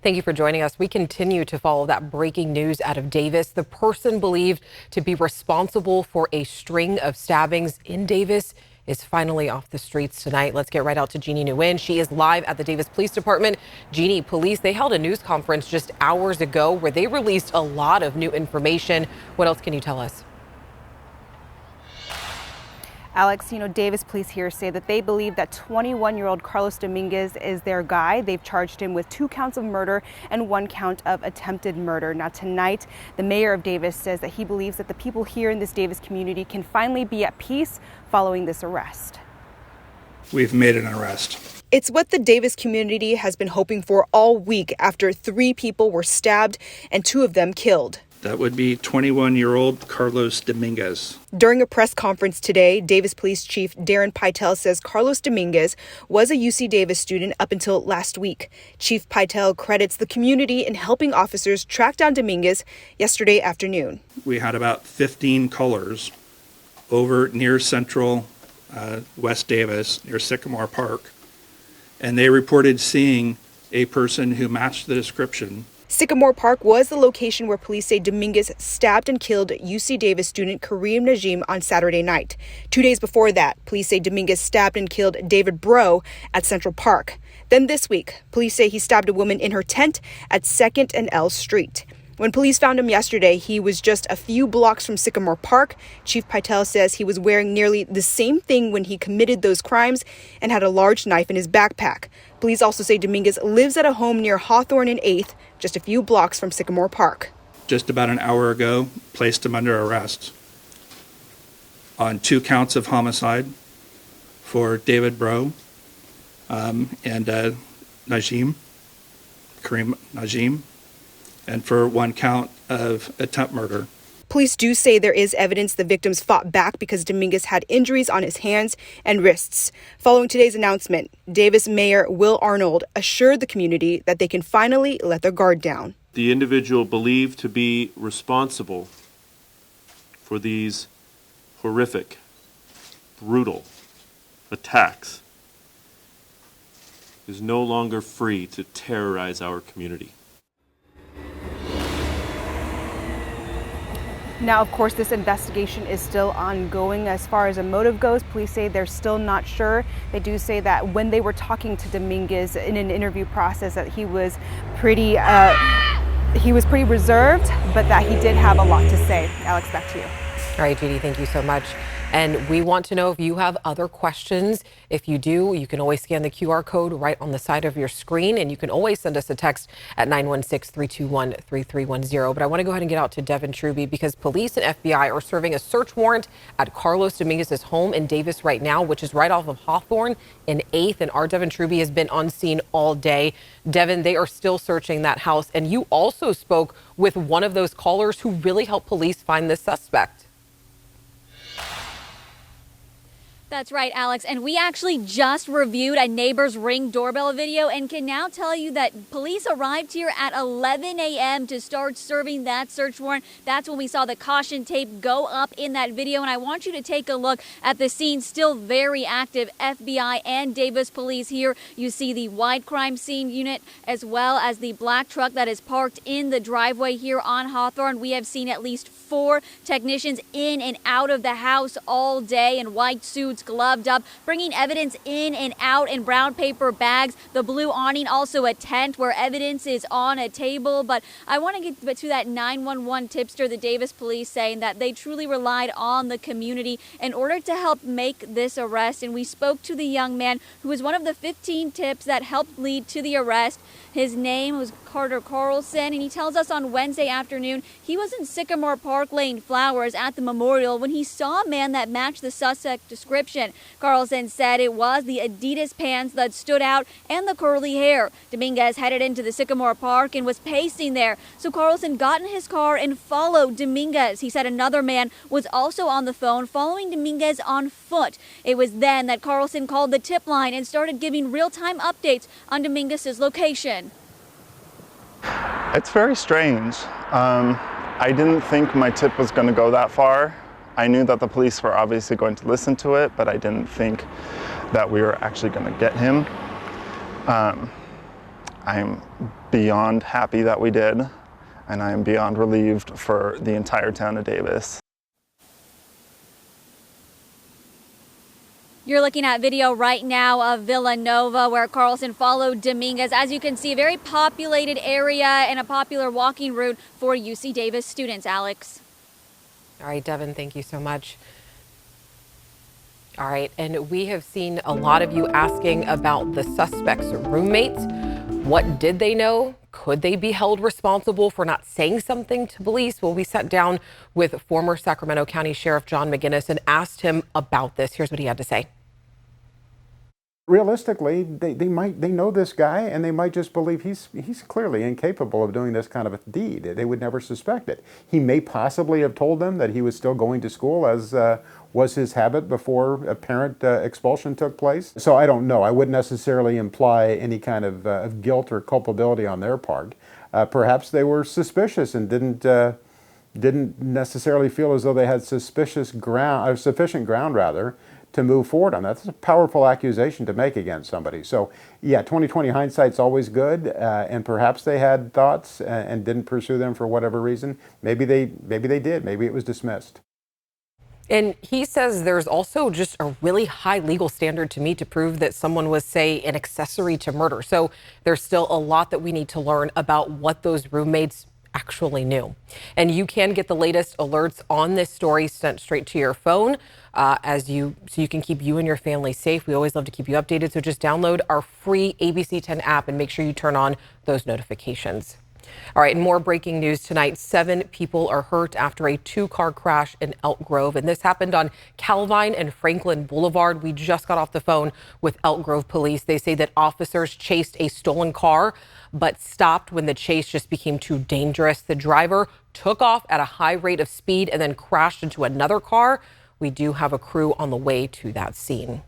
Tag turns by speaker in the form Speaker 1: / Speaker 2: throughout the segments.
Speaker 1: Thank you for joining us. We continue to follow that breaking news out of Davis. The person believed to be responsible for a string of stabbings in Davis is finally off the streets tonight. Let's get right out to Jeannie Nguyen. She is live at the Davis Police Department. Jeannie, police, they held a news conference just hours ago where they released a lot of new information. What else can you tell us?
Speaker 2: Alex, Davis police here say that they believe that 21-year-old Carlos Dominguez is their guy. They've charged him with 2 counts of murder and 1 count of attempted murder. Now tonight, the mayor of Davis says that he believes that the people here in this Davis community can finally be at peace following this arrest.
Speaker 3: We've made an arrest.
Speaker 2: It's what the Davis community has been hoping for all week after 3 people were stabbed and 2 of them killed.
Speaker 3: That would be 21-year-old Carlos Dominguez.
Speaker 2: During a press conference today, Davis Police Chief Darren Pytel says Carlos Dominguez was a UC Davis student up until last week. Chief Pytel credits the community in helping officers track down Dominguez yesterday afternoon.
Speaker 3: We had about 15 callers over near central West Davis, near Sycamore Park, and they reported seeing a person who matched the description.
Speaker 2: Sycamore Park was the location where police say Dominguez stabbed and killed UC Davis student Kareem Najim on Saturday night. 2 days before that, police say Dominguez stabbed and killed David Bro at Central Park. Then this week, police say he stabbed a woman in her tent at 2nd and L Street. When police found him yesterday, he was just a few blocks from Sycamore Park. Chief Pytel says he was wearing nearly the same thing when he committed those crimes and had a large knife in his backpack. Police also say Dominguez lives at a home near Hawthorne and 8th, just a few blocks from Sycamore Park.
Speaker 3: Just about an hour ago, placed him under arrest on 2 counts of homicide for David Bro and Kareem Najim, and for 1 count of attempt murder.
Speaker 2: Police do say there is evidence the victims fought back because Dominguez had injuries on his hands and wrists. Following today's announcement, Davis Mayor Will Arnold assured the community that they can finally let their guard down.
Speaker 4: The individual believed to be responsible for these horrific, brutal attacks is no longer free to terrorize our community.
Speaker 2: Now, of course, this investigation is still ongoing. As far as a motive goes, police say they're still not sure. They do say that when they were talking to Dominguez in an interview process that he was pretty reserved, but that he did have a lot to say. Alex, back to you.
Speaker 1: All right, Judy, thank you so much. And we want to know if you have other questions. If you do, you can always scan the QR code right on the side of your screen, and you can always send us a text at 916-321-3310. But I want to go ahead and get out to Devin Truby because police and FBI are serving a search warrant at Carlos Dominguez's home in Davis right now, which is right off of Hawthorne and 8th. And our Devin Truby has been on scene all day. Devin, they are still searching that house. And you also spoke with one of those callers who really helped police find this suspect.
Speaker 5: That's right, Alex. And we actually just reviewed a neighbor's Ring doorbell video and can now tell you that police arrived here at 11 a.m. to start serving that search warrant. That's when we saw the caution tape go up in that video. And I want you to take a look at the scene. Still very active FBI and Davis police here. You see the wide crime scene unit as well as the black truck that is parked in the driveway here on Hawthorne. We have seen at least 4 technicians in and out of the house all day in white suits, gloved up, bringing evidence in and out in brown paper bags. The blue awning, also a tent where evidence is on a table. But I want to get to that 911 tipster, the Davis police saying that they truly relied on the community in order to help make this arrest. And we spoke to the young man who was one of the 15 tips that helped lead to the arrest. His name was Carter Carlson, and he tells us on Wednesday afternoon he was in Sycamore Park laying flowers at the memorial when he saw a man that matched the suspect description. Carlson said it was the Adidas pants that stood out and the curly hair. Dominguez headed into the Sycamore Park and was pacing there. So Carlson got in his car and followed Dominguez. He said another man was also on the phone following Dominguez on foot. It was then that Carlson called the tip line and started giving real-time updates on Dominguez's location.
Speaker 6: It's very strange. I didn't think my tip was going to go that far. I knew that the police were obviously going to listen to it, but I didn't think that we were actually going to get him. I'm beyond happy that we did, and I am beyond relieved for the entire town of Davis.
Speaker 5: You're looking at video right now of Villanova, where Carlson followed Dominguez. As you can see, a very populated area and a popular walking route for UC Davis students, Alex.
Speaker 1: All right, Devin, thank you so much. All right, and we have seen a lot of you asking about the suspect's roommates. What did they know? Could they be held responsible for not saying something to police? Well, we sat down with former Sacramento County Sheriff John McGinnis and asked him about this. Here's what he had to say.
Speaker 7: Realistically, they know this guy, and they might just believe he's clearly incapable of doing this kind of a deed. They would never suspect it. He may possibly have told them that he was still going to school, as was his habit before apparent expulsion took place. So I don't know. I wouldn't necessarily imply any kind of guilt or culpability on their part. Perhaps they were suspicious and didn't necessarily feel as though they had sufficient ground to move forward on that. That's a powerful accusation to make against somebody. So yeah, 20/20 hindsight's always good, and perhaps they had thoughts and didn't pursue them for whatever reason. Maybe they did. Maybe it was dismissed.
Speaker 1: And he says there's also just a really high legal standard to meet to prove that someone was, say, an accessory to murder. So there's still a lot that we need to learn about what those roommates actually knew. And you can get the latest alerts on this story sent straight to your phone so you can keep you and your family safe. We always love to keep you updated. So just download our free ABC 10 app and make sure you turn on those notifications. All right, and more breaking news tonight. 7 people are hurt after a 2-car crash in Elk Grove. And this happened on Calvine and Franklin Boulevard. We just got off the phone with Elk Grove police. They say that officers chased a stolen car, but stopped when the chase just became too dangerous. The driver took off at a high rate of speed and then crashed into another car. We do have a crew on the way to that scene.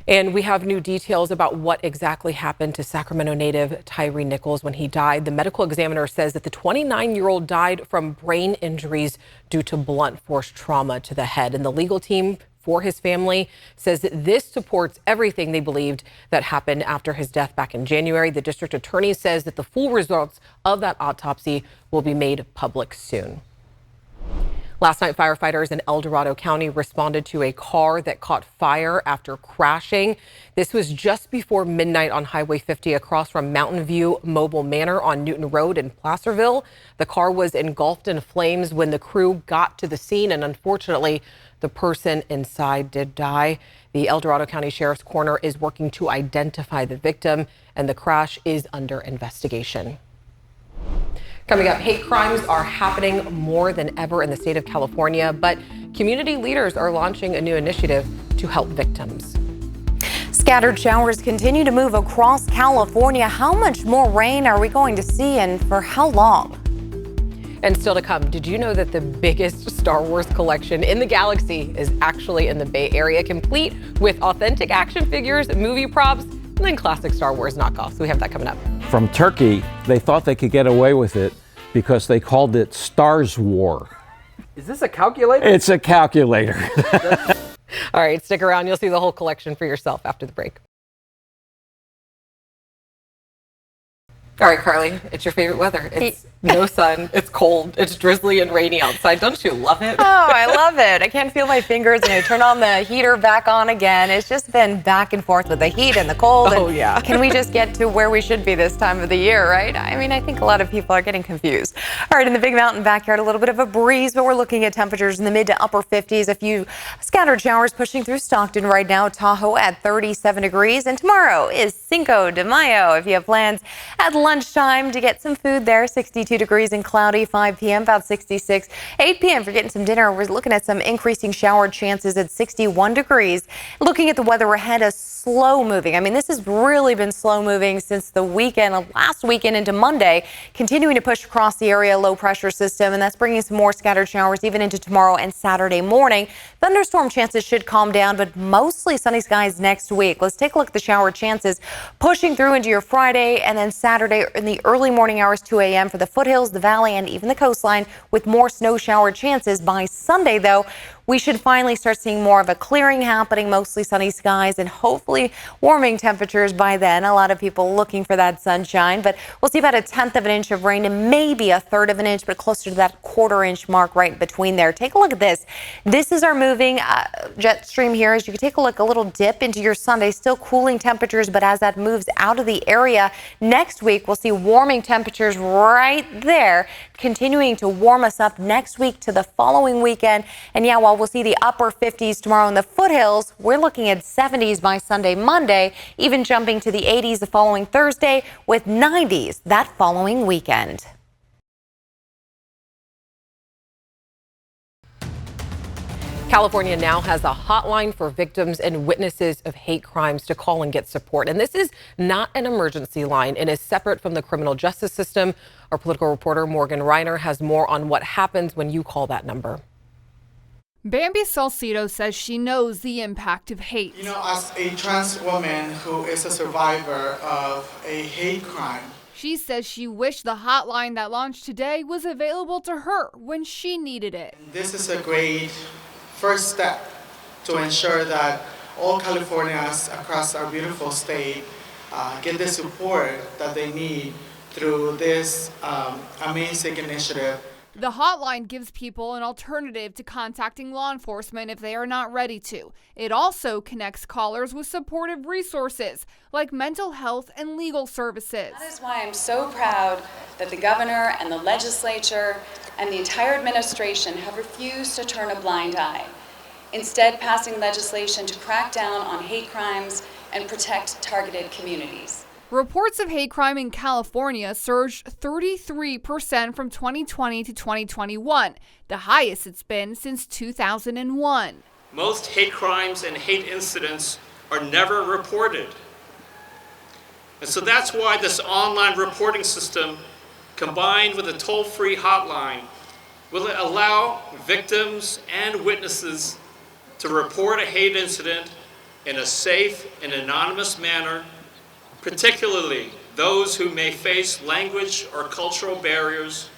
Speaker 1: And we have new details about what exactly happened to Sacramento native Tyree Nichols when he died. The medical examiner says that the 29-year-old died from brain injuries due to blunt force trauma to the head. And the legal team for his family says that this supports everything they believed that happened after his death back in January. The district attorney says that the full results of that autopsy will be made public soon. Last night, firefighters in El Dorado County responded to a car that caught fire after crashing. This was just before midnight on Highway 50 across from Mountain View Mobile Manor on Newton Road in Placerville. The car was engulfed in flames when the crew got to the scene, and unfortunately, the person inside did die. The El Dorado County Sheriff's Coroner is working to identify the victim, and the crash is under investigation. Coming up, hate crimes are happening more than ever in the state of California, but community leaders are launching a new initiative to help victims.
Speaker 8: Scattered showers continue to move across California. How much more rain are we going to see, and for how long?
Speaker 1: And still to come, did you know that the biggest Star Wars collection in the galaxy is actually in the Bay Area, complete with authentic action figures, movie props, and then classic Star Wars knockoffs? We have that coming up.
Speaker 9: From Turkey, they thought they could get away with it because they called it Stars War.
Speaker 10: Is this a calculator?
Speaker 9: It's a calculator.
Speaker 1: All right, stick around. You'll see the whole collection for yourself after the break. All right, Carly, it's your favorite weather. It's no sun, it's cold, it's drizzly and rainy outside. Don't you love it?
Speaker 8: Oh, I love it. I can't feel my fingers, and I turn on the heater back on again. It's just been back and forth with the heat and the cold.
Speaker 1: Oh, yeah.
Speaker 8: Can we just get to where we should be this time of the year, right? I mean, I think a lot of people are getting confused. All right, in the Big Mountain backyard, a little bit of a breeze, but we're looking at temperatures in the mid to upper 50s. A few scattered showers pushing through Stockton right now. Tahoe at 37 degrees. And tomorrow is Cinco de Mayo. If you have plans at lunchtime to get some food there, 62 degrees and cloudy. 5 p.m. about 66. 8 p.m. for getting some dinner. We're looking at some increasing shower chances at 61 degrees. Looking at the weather ahead, a slow moving. I mean, this has really been slow moving since the weekend, last weekend into Monday, continuing to push across the area, low pressure system, and that's bringing some more scattered showers even into tomorrow and Saturday morning. Thunderstorm chances should calm down, but mostly sunny skies next week. Let's take a look at the shower chances pushing through into your Friday and then Saturday in the early morning hours, 2 a.m. for the foothills, the valley, and even the coastline, with more snow shower chances. By Sunday, though, we should finally start seeing more of a clearing happening, mostly sunny skies and hopefully warming temperatures by then. A lot of people looking for that sunshine, but we'll see about 1/10 of an inch of rain and maybe 1/3 of an inch, but closer to that 1/4 inch mark right between there. Take a look at this. This is our moving jet stream here. As you can take a look, a little dip into your Sunday, still cooling temperatures, but as that moves out of the area next week, we'll see warming temperatures right there, continuing to warm us up next week to the following weekend. And yeah, while we'll see the upper 50s tomorrow in the foothills, we're looking at 70s by Sunday, Monday, even jumping to the 80s the following Thursday, with 90s that following weekend.
Speaker 1: California now has a hotline for victims and witnesses of hate crimes to call and get support. And this is not an emergency line and is separate from the criminal justice system. Our political reporter Morgan Reiner has more on what happens when you call that number.
Speaker 11: Bambi Salcido says she knows the impact of hate.
Speaker 12: You know, as a trans woman who is a survivor of a hate crime,
Speaker 11: she says she wished the hotline that launched today was available to her when she needed it.
Speaker 12: This is a great first step to ensure that all Californians across our beautiful state get the support that they need through this amazing initiative.
Speaker 11: The hotline gives people an alternative to contacting law enforcement if they are not ready to. It also connects callers with supportive resources like mental health and legal services.
Speaker 13: That is why I'm so proud that the governor and the legislature and the entire administration have refused to turn a blind eye, instead passing legislation to crack down on hate crimes and protect targeted communities.
Speaker 11: Reports of hate crime in California surged 33% from 2020 to 2021, the highest it's been since 2001.
Speaker 14: Most hate crimes and hate incidents are never reported. And so that's why this online reporting system, combined with a toll-free hotline, will allow victims and witnesses to report a hate incident in a safe and anonymous manner, particularly those who may face language or cultural barriers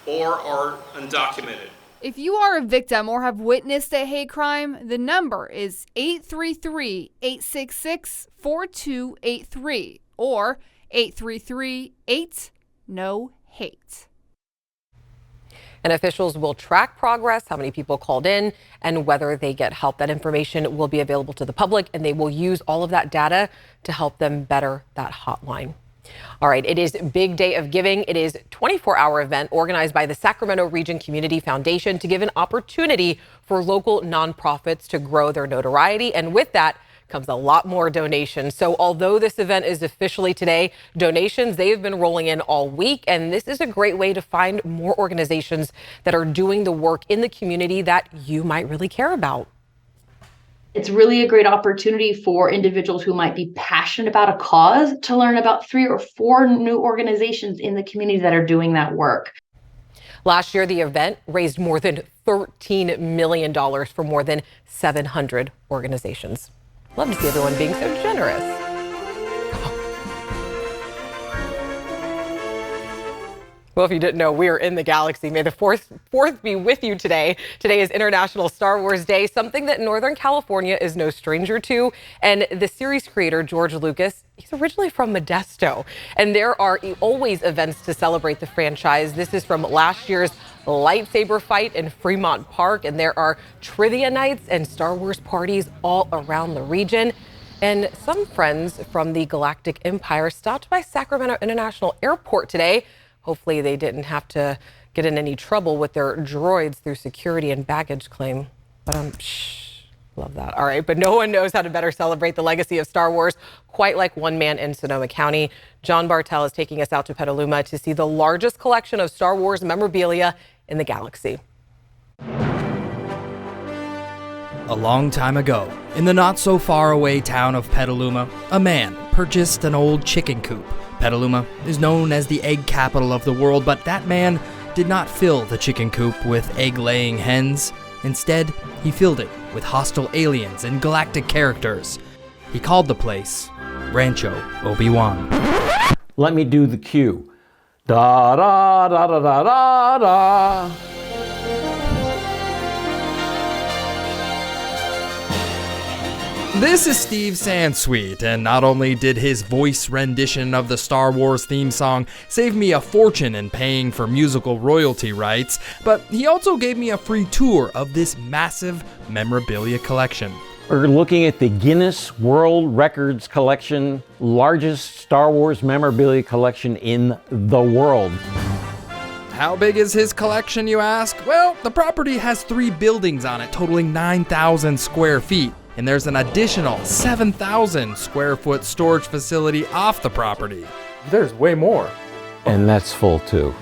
Speaker 14: or are undocumented.
Speaker 11: If you are a victim or have witnessed a hate crime, the number is 833-866-4283 or 833-8-NO-HATE.
Speaker 1: And officials will track progress, how many people called in, and whether they get help. That information will be available to the public, and they will use all of that data to help them better that hotline. All right, it is Big Day of Giving. It is a 24-hour event organized by the Sacramento Region Community Foundation to give an opportunity for local nonprofits to grow their notoriety. And with that comes a lot more donations. So although this event is officially today, donations, they have been rolling in all week. And this is a great way to find more organizations that are doing the work in the community that you might really care about.
Speaker 15: It's really a great opportunity for individuals who might be passionate about a cause to learn about 3 or 4 new organizations in the community that are doing that work.
Speaker 1: Last year, the event raised more than $13 million for more than 700 organizations. Love to see everyone being so generous. Well, if you didn't know, we are in the galaxy. May the 4th be with you today. Today is International Star Wars Day, something that Northern California is no stranger to. And the series creator, George Lucas, he's originally from Modesto. And there are always events to celebrate the franchise. This is from last year's lightsaber fight in Fremont Park. And there are trivia nights and Star Wars parties all around the region. And some friends from the Galactic Empire stopped by Sacramento International Airport today. Hopefully they didn't have to get in any trouble with their droids through security and baggage claim. But love that. All right, but no one knows how to better celebrate the legacy of Star Wars quite like one man in Sonoma County. John Bartel is taking us out to Petaluma to see the largest collection of Star Wars memorabilia in the galaxy.
Speaker 16: A long time ago, in the not-so-far-away town of Petaluma, a man purchased an old chicken coop. Petaluma is known as the egg capital of the world, but that man did not fill the chicken coop with egg-laying hens. Instead, he filled it with hostile aliens and galactic characters. He called the place Rancho Obi-Wan.
Speaker 9: Let me do the cue. Da da da da da da da.
Speaker 16: This is Steve Sansweet, and not only did his voice rendition of the Star Wars theme song save me a fortune in paying for musical royalty rights, but he also gave me a free tour of this massive memorabilia collection.
Speaker 9: We're looking at the Guinness World Records collection, largest Star Wars memorabilia collection in the world.
Speaker 16: How big is his collection, you ask? Well, the property has 3 buildings on it, totaling 9,000 square feet. And there's an additional 7,000 square foot storage facility off the property.
Speaker 10: There's way more.
Speaker 9: And that's full too.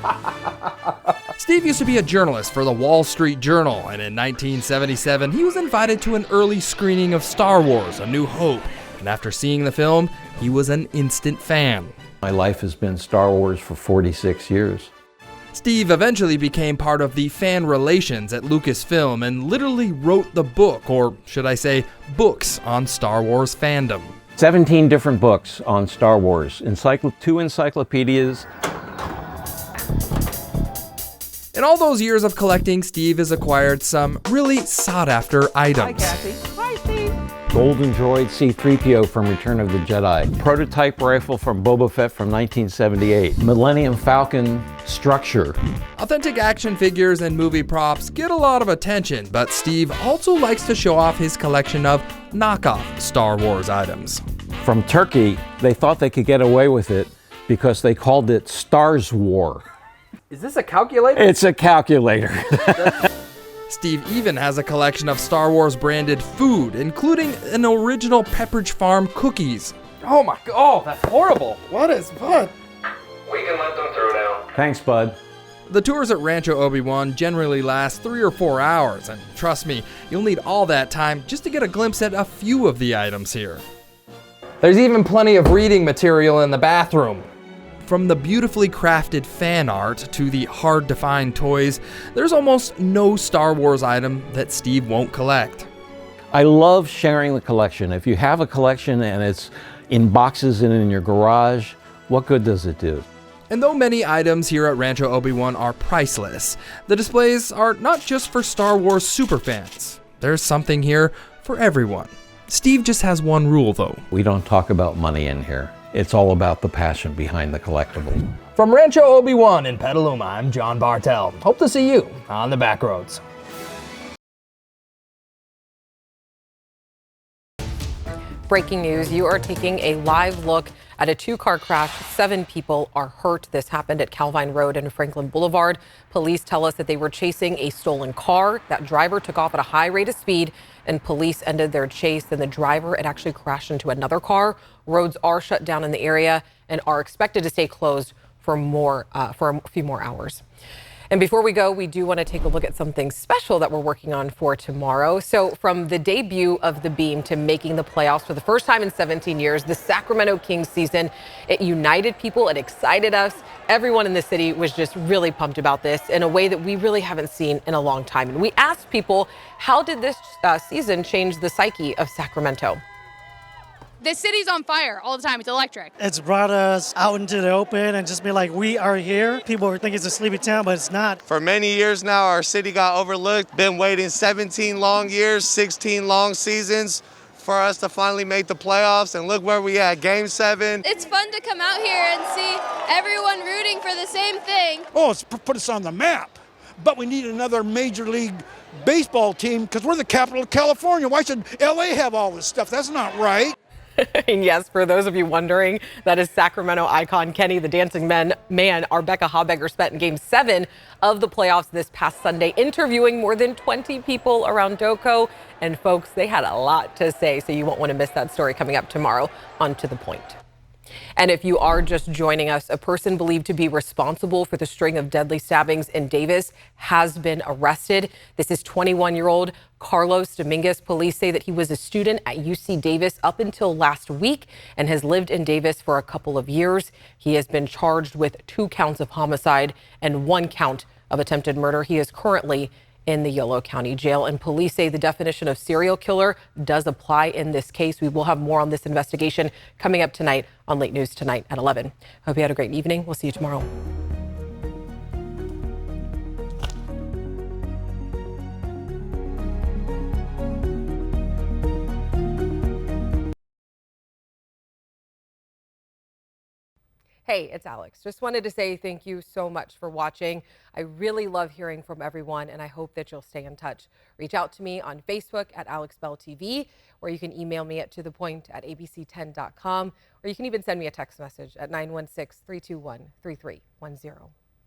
Speaker 16: Steve used to be a journalist for the Wall Street Journal, and in 1977, he was invited to an early screening of Star Wars: A New Hope. And after seeing the film, he was an instant fan.
Speaker 9: My life has been Star Wars for 46 years.
Speaker 16: Steve eventually became part of the fan relations at Lucasfilm and literally wrote the book, or should I say, books on Star Wars fandom.
Speaker 9: 17 different books on Star Wars, 2 encyclopedias.
Speaker 16: In all those years of collecting, Steve has acquired some really sought-after items.
Speaker 10: Hi, Kathy. Hi, Steve.
Speaker 9: Golden Droid C-3PO from Return of the Jedi. Prototype rifle from Boba Fett from 1978. Millennium Falcon structure.
Speaker 16: Authentic action figures and movie props get a lot of attention, but Steve also likes to show off his collection of knockoff Star Wars items.
Speaker 9: From Turkey, they thought they could get away with it because they called it Stars War.
Speaker 10: Is this a calculator?
Speaker 9: It's a calculator.
Speaker 16: Steve even has a collection of Star Wars branded food, including an original Pepperidge Farm cookies.
Speaker 10: Oh my god, oh, that's horrible. What is what?
Speaker 17: We can let them through now.
Speaker 9: Thanks, bud.
Speaker 16: The tours at Rancho Obi-Wan generally last 3 or 4 hours, and trust me, you'll need all that time just to get a glimpse at a few of the items here.
Speaker 10: There's even plenty of reading material in the bathroom.
Speaker 16: From the beautifully crafted fan art to the hard-to-find toys, there's almost no Star Wars item that Steve won't collect.
Speaker 9: I love sharing the collection. If you have a collection and it's in boxes and in your garage, what good does it do?
Speaker 16: And though many items here at Rancho Obi-Wan are priceless, the displays are not just for Star Wars superfans. There's something here for everyone. Steve just has one rule, though.
Speaker 9: We don't talk about money in here. It's all about the passion behind the collectible.
Speaker 10: From Rancho Obi-Wan in Petaluma, I'm John Bartel. Hope to see you on the back roads.
Speaker 1: Breaking news, you are taking a live look at a 2-car crash. 7 people are hurt. This happened at Calvine Road and Franklin Boulevard. Police tell us that they were chasing a stolen car. That driver took off at a high rate of speed and police ended their chase. Then the driver had actually crashed into another car. Roads are shut down in the area and are expected to stay closed for a few more hours. And before we go, we do want to take a look at something special that we're working on for tomorrow. So from the debut of the Beam to making the playoffs for the first time in 17 years, the Sacramento Kings season, it united people, it excited us. Everyone in the city was just really pumped about this in a way that we really haven't seen in a long time. And we asked people, how did this season change the psyche of Sacramento?
Speaker 18: The city's on fire all the time. It's electric.
Speaker 19: It's brought us out into the open and just be like, we are here. People think it's a sleepy town, but it's not.
Speaker 20: For many years now, our city got overlooked. Been waiting 17 long years, 16 long seasons for us to finally make the playoffs. And look where we at, Game 7.
Speaker 18: It's fun to come out here and see everyone rooting for the same thing.
Speaker 21: Oh, it's put us on the map. But we need another Major League Baseball team because we're the capital of California. Why should LA have all this stuff? That's not right.
Speaker 1: And yes, for those of you wondering, that is Sacramento icon Kenny the Dancing Man. Our Becca Habegger spent in Game 7 of the playoffs this past Sunday, interviewing more than 20 people around Doco. And folks, they had a lot to say, so you won't want to miss that story coming up tomorrow on To The Point. And if you are just joining us, a person believed to be responsible for the string of deadly stabbings in Davis has been arrested. This is 21-year-old Carlos Dominguez. Police say that he was a student at UC Davis up until last week and has lived in Davis for a couple of years. He has been charged with 2 counts of homicide and 1 count of attempted murder. He is currently in the Yolo County Jail, and police say the definition of serial killer does apply in this case. We will have more on this investigation coming up tonight on Late News Tonight at 11. Hope you had a great evening. We'll see you tomorrow. Hey, it's Alex. Just wanted to say thank you so much for watching. I really love hearing from everyone, and I hope that you'll stay in touch. Reach out to me on Facebook at AlexBellTV, or you can email me at tothepoint@abc10.com, or you can even send me a text message at 916-321-3310.